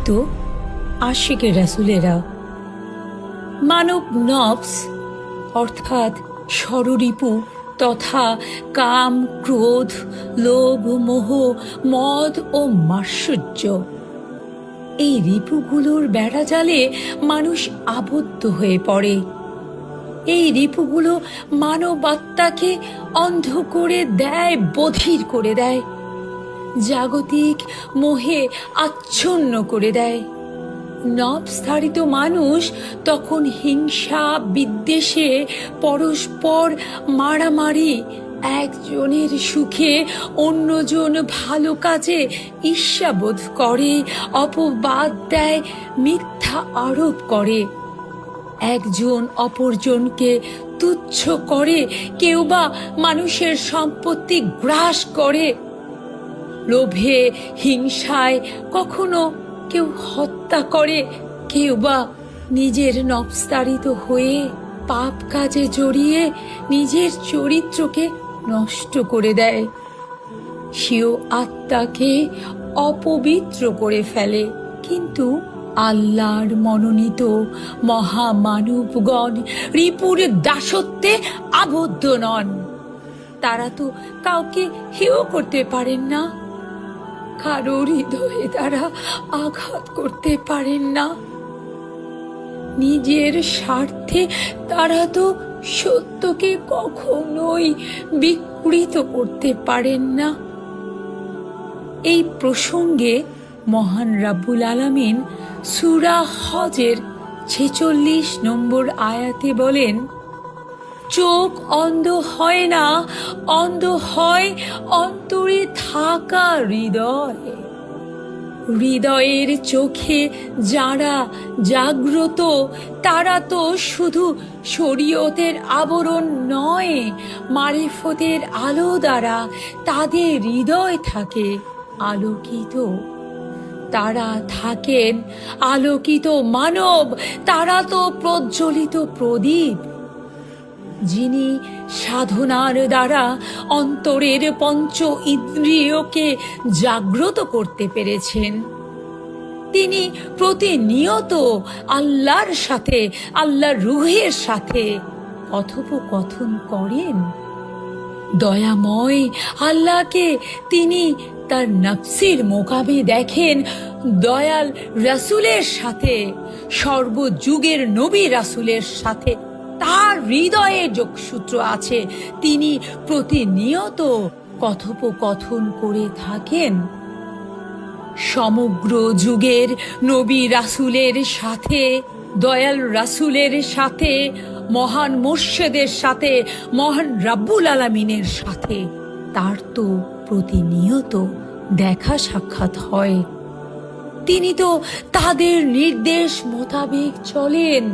প্রকৃত আশিকে রাসূলেরা। মানব নফস অর্থাৎ ষড়রিপু তথা কাম, ক্রোধ, লোভ, মোহ, মদ ও মাৎসর্য, এই রিপুগুলোর বেড়াজালে মানুষ আবদ্ধ হয়ে পড়ে। এই রিপুগুলো মানব আত্মাকে অন্ধ করে দেয়, বধির করে দেয়, জাগতিক মোহে আচ্ছন্ন করে দেয়। নফসধারিত মানুষ তখন হিংসা, বিদ্বেষে, পরস্পর মারামারি, একজনের সুখে অন্যজন ভালো কাজে ঈর্ষাবোধ করে, অপবাদ দেয়, মিথ্যা আরোপ করে, একজন অপরজনকে তুচ্ছ করে, কেউ বা মানুষের সম্পত্তি গ্রাস করে, লোভে হিংসায় কখনো কেউ হত্যা করে, কেউ বা নিজের নফসতাড়িত হয়ে পাপ কাজে জড়িয়ে নিজের চরিত্রকে নষ্ট করে দেয়, সেও আত্মাকে অপবিত্র করে ফেলে। কিন্তু আল্লাহর মনোনীত মহামানবগণ রিপুর দাসত্বে আবদ্ধ নন। তারা তো কাউকে হেয় করতে পারেন না, কারো হৃদয়ে তারা আঘাত করতে পারেন না, নিজের স্বার্থে তারা তো সত্যকে কখনোই বিকৃত করতে পারেন না। এই প্রসঙ্গে মহান রাব্বুল আলামিন সূরা হজের ৪৬ নম্বর আয়াতে বলেন, চোখ অন্ধ হয় না, অন্ধ হয় অন্তরে থাকা হৃদয়। হৃদয়ের চোখে যারা জাগ্রত তারা তো শুধু শরীয়তের আবরণ নয়, মারিফতের আলো দ্বারা তাদের হৃদয় থাকে আলোকিত। তারা থাকেন আলোকিত মানব, তারা তো প্রজ্বলিত প্রদীপ। যিনি সাধনার দ্বারা অন্তরের পঞ্চ ইন্দ্রিয়কে জাগ্রত করতে পেরেছেন, তিনি প্রতিনিয়ত আল্লাহর সাথে, আল্লাহর রূহের সাথে কথোপকথন করেন। দয়াময় আল্লাহকে তিনি তার নফসের মোকামে দেখেন, দয়াল রাসূলের সাথে, সর্বযুগের নবী রাসূলের সাথে তার হৃদয়ে যোগসূত্র আছে। তিনি প্রতিনিয়ত কথোপকথন করে থাকেন সমগ্র যুগের নবী রাসূলের সাথে, দয়াল রাসূলের সাথে, মহান মুর্শিদের সাথে, মহান রাব্বুল আলামিনের সাথে তার তো প্রতিনিয়ত দেখা সাক্ষাৎ হয়। তিনি তো তাদের নির্দেশ মোতাবেক চলেন,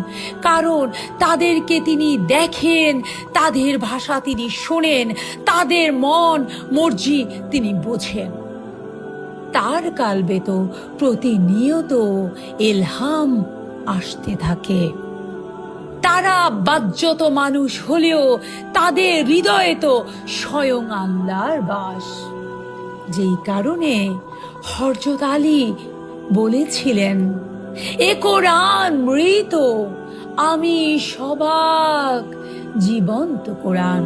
কারণ তাদেরকে তিনি দেখেন, তাদের ভাষা তিনি শোনেন, তাদের মন মর্জি তিনি বোঝেন। তার কালবে তো প্রতিনিয়ত ইলহাম আসতে থাকে। তারা বাহ্যত মানুষ হলেও তাদের হৃদয়ে তো স্বয়ং আল্লাহর বাস। যেই কারণে হযরত আলী বলেছিলেন, এ কোরআন মৃত, আমি সবাক জীবন্ত কোরআন।